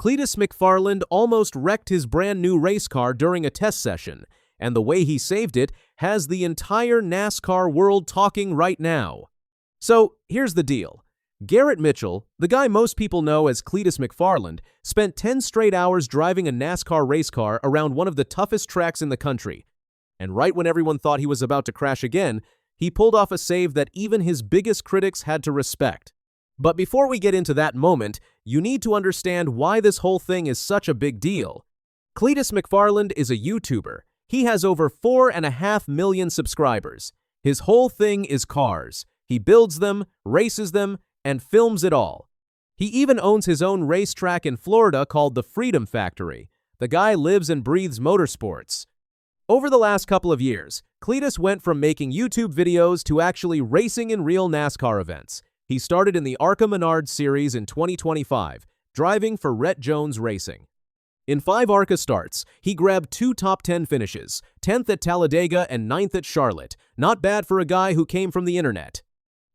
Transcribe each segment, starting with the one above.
Cleetus McFarland almost wrecked his brand new race car during a test session, and the way he saved it has the entire NASCAR world talking right now. So, here's the deal. Garrett Mitchell, the guy most people know as Cleetus McFarland, spent 10 straight hours driving a NASCAR race car around one of the toughest tracks in the country. And right when everyone thought he was about to crash again, he pulled off a save that even his biggest critics had to respect. But before we get into that moment, you need to understand why this whole thing is such a big deal. Cleetus McFarland is a YouTuber. He has over 4.5 million subscribers. His whole thing is cars. He builds them, races them, and films it all. He even owns his own racetrack in Florida called the Freedom Factory. The guy lives and breathes motorsports. Over the last couple of years, Cleetus went from making YouTube videos to actually racing in real NASCAR events. He started in the ARCA Menard Series in 2025, driving for Rhett Jones Racing. In 5 ARCA starts, he grabbed 2 top 10 finishes, 10th at Talladega and 9th at Charlotte. Not bad for a guy who came from the internet.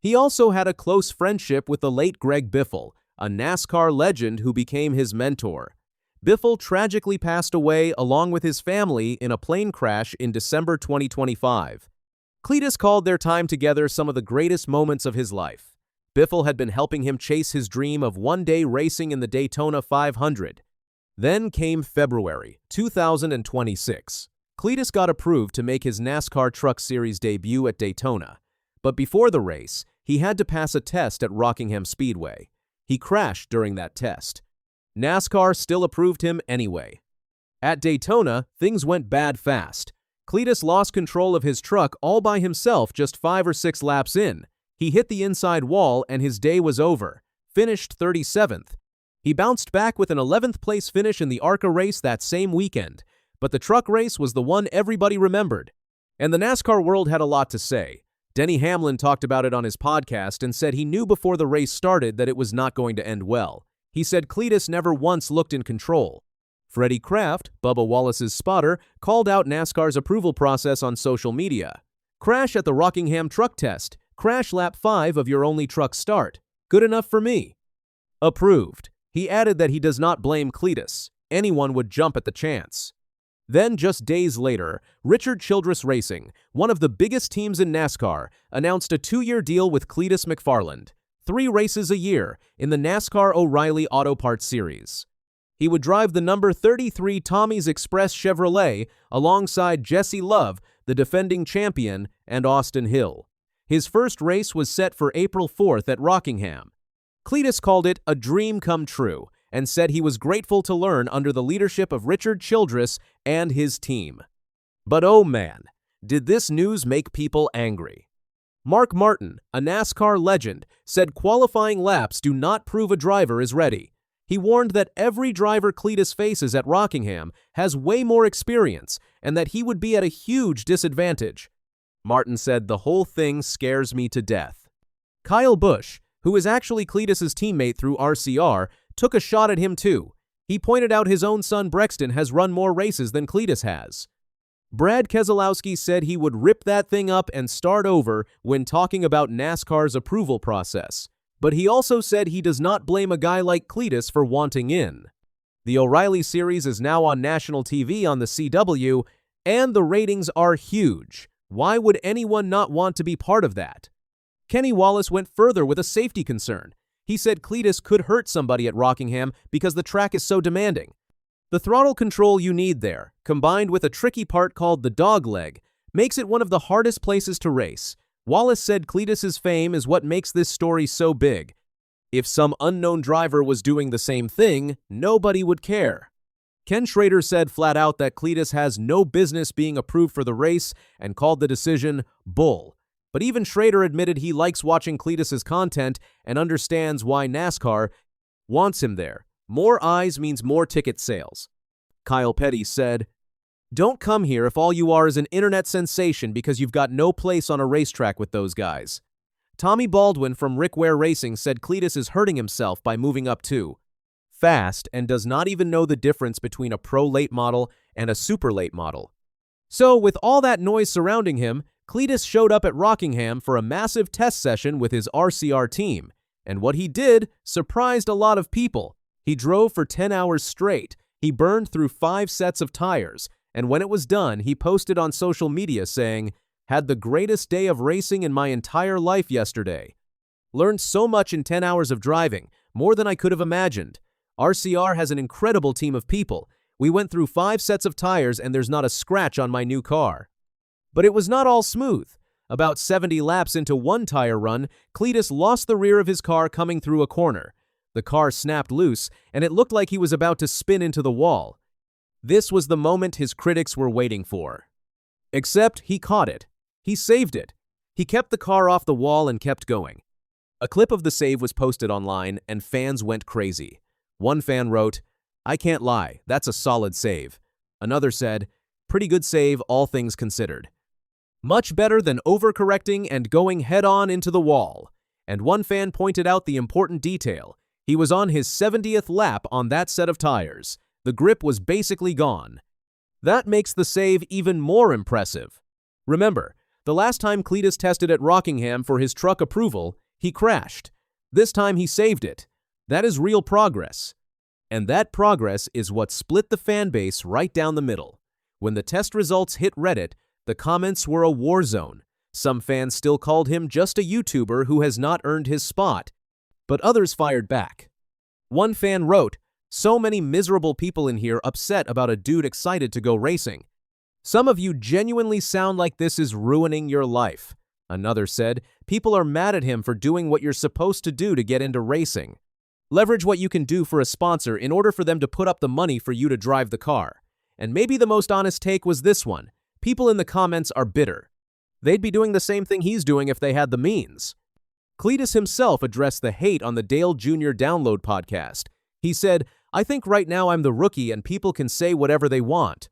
He also had a close friendship with the late Greg Biffle, a NASCAR legend who became his mentor. Biffle tragically passed away along with his family in a plane crash in December 2025. Cleetus called their time together some of the greatest moments of his life. Biffle had been helping him chase his dream of one day racing in the Daytona 500. Then came February 2026. Cleetus got approved to make his NASCAR Truck Series debut at Daytona. But before the race, he had to pass a test at Rockingham Speedway. He crashed during that test. NASCAR still approved him anyway. At Daytona, things went bad fast. Cleetus lost control of his truck all by himself just 5 or 6 laps in. He hit the inside wall and his day was over. Finished 37th. He bounced back with an 11th place finish in the ARCA race that same weekend. But the truck race was the one everybody remembered. And the NASCAR world had a lot to say. Denny Hamlin talked about it on his podcast and said he knew before the race started that it was not going to end well. He said Cleetus never once looked in control. Freddie Kraft, Bubba Wallace's spotter, called out NASCAR's approval process on social media. Crash at the Rockingham truck test. Crash lap 5 of your only truck start. Good enough for me. Approved. He added that he does not blame Cleetus. Anyone would jump at the chance. Then, just days later, Richard Childress Racing, one of the biggest teams in NASCAR, announced a 2-year deal with Cleetus McFarland. 3 races a year in the NASCAR O'Reilly Auto Parts Series. He would drive the number 33 Tommy's Express Chevrolet alongside Jesse Love, the defending champion, and Austin Hill. His first race was set for April 4th at Rockingham. Cleetus called it a dream come true and said he was grateful to learn under the leadership of Richard Childress and his team. But oh man, did this news make people angry. Mark Martin, a NASCAR legend, said qualifying laps do not prove a driver is ready. He warned that every driver Cleetus faces at Rockingham has way more experience and that he would be at a huge disadvantage. Martin said the whole thing scares me to death. Kyle Busch, who is actually Cleetus's teammate through RCR, took a shot at him too. He pointed out his own son Brexton has run more races than Cleetus has. Brad Keselowski said he would rip that thing up and start over when talking about NASCAR's approval process. But he also said he does not blame a guy like Cleetus for wanting in. The O'Reilly series is now on national TV on the CW, and the ratings are huge. Why would anyone not want to be part of that? Kenny Wallace went further with a safety concern. He said Cleetus could hurt somebody at Rockingham because the track is so demanding. The throttle control you need there, combined with a tricky part called the dog leg, makes it one of the hardest places to race. Wallace said Cleetus's fame is what makes this story so big. If some unknown driver was doing the same thing, nobody would care. Ken Schrader said flat out that Cleetus has no business being approved for the race and called the decision bull. But even Schrader admitted he likes watching Cleetus's content and understands why NASCAR wants him there. More eyes means more ticket sales. Kyle Petty said, "Don't come here if all you are is an internet sensation because you've got no place on a racetrack with those guys." Tommy Baldwin from Rick Ware Racing said Cleetus is hurting himself by moving up too fast and does not even know the difference between a pro late model and a super late model. So with all that noise surrounding him, Cleetus showed up at Rockingham for a massive test session with his RCR team, and what he did surprised a lot of people. He drove for 10 hours straight. He burned through 5 sets of tires, and when it was done, he posted on social media saying, "Had the greatest day of racing in my entire life yesterday. Learned so much in 10 hours of driving, more than I could have imagined. RCR has an incredible team of people. We went through 5 sets of tires and there's not a scratch on my new car." But it was not all smooth. About 70 laps into one tire run, Cleetus lost the rear of his car coming through a corner. The car snapped loose, and it looked like he was about to spin into the wall. This was the moment his critics were waiting for. Except he caught it. He saved it. He kept the car off the wall and kept going. A clip of the save was posted online, and fans went crazy. One fan wrote, "I can't lie, that's a solid save." Another said, "Pretty good save, all things considered. Much better than overcorrecting and going head-on into the wall." And one fan pointed out the important detail. He was on his 70th lap on that set of tires. The grip was basically gone. That makes the save even more impressive. Remember, the last time Cleetus tested at Rockingham for his truck approval, he crashed. This time he saved it. That is real progress. And that progress is what split the fan base right down the middle. When the test results hit Reddit, the comments were a war zone. Some fans still called him just a YouTuber who has not earned his spot, but others fired back. One fan wrote, "So many miserable people in here upset about a dude excited to go racing. Some of you genuinely sound like this is ruining your life." Another said, "People are mad at him for doing what you're supposed to do to get into racing. Leverage what you can do for a sponsor in order for them to put up the money for you to drive the car." And maybe the most honest take was this one. People in the comments are bitter. They'd be doing the same thing he's doing if they had the means. Cleetus himself addressed the hate on the Dale Jr. Download podcast. He said, "I think right now I'm the rookie and people can say whatever they want.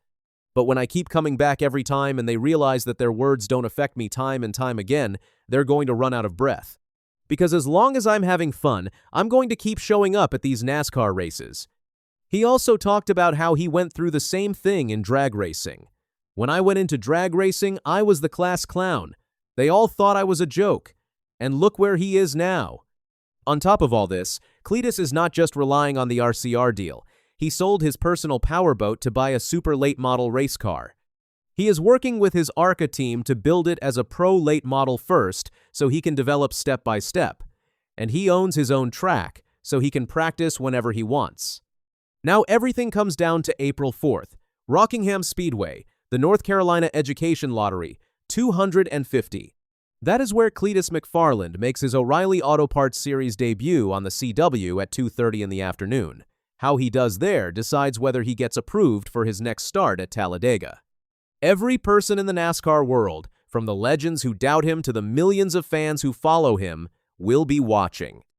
But when I keep coming back every time and they realize that their words don't affect me time and time again, they're going to run out of breath. Because as long as I'm having fun, I'm going to keep showing up at these NASCAR races." He also talked about how he went through the same thing in drag racing. "When I went into drag racing, I was the class clown. They all thought I was a joke. And look where he is now." On top of all this, Cleetus is not just relying on the RCR deal. He sold his personal powerboat to buy a super late model race car. He is working with his ARCA team to build it as a pro late model first so he can develop step by step. And he owns his own track so he can practice whenever he wants. Now everything comes down to April 4th. Rockingham Speedway, the North Carolina Education Lottery, 250. That is where Cleetus McFarland makes his O'Reilly Auto Parts Series debut on the CW at 2:30 in the afternoon. How he does there decides whether he gets approved for his next start at Talladega. Every person in the NASCAR world, from the legends who doubt him to the millions of fans who follow him, will be watching.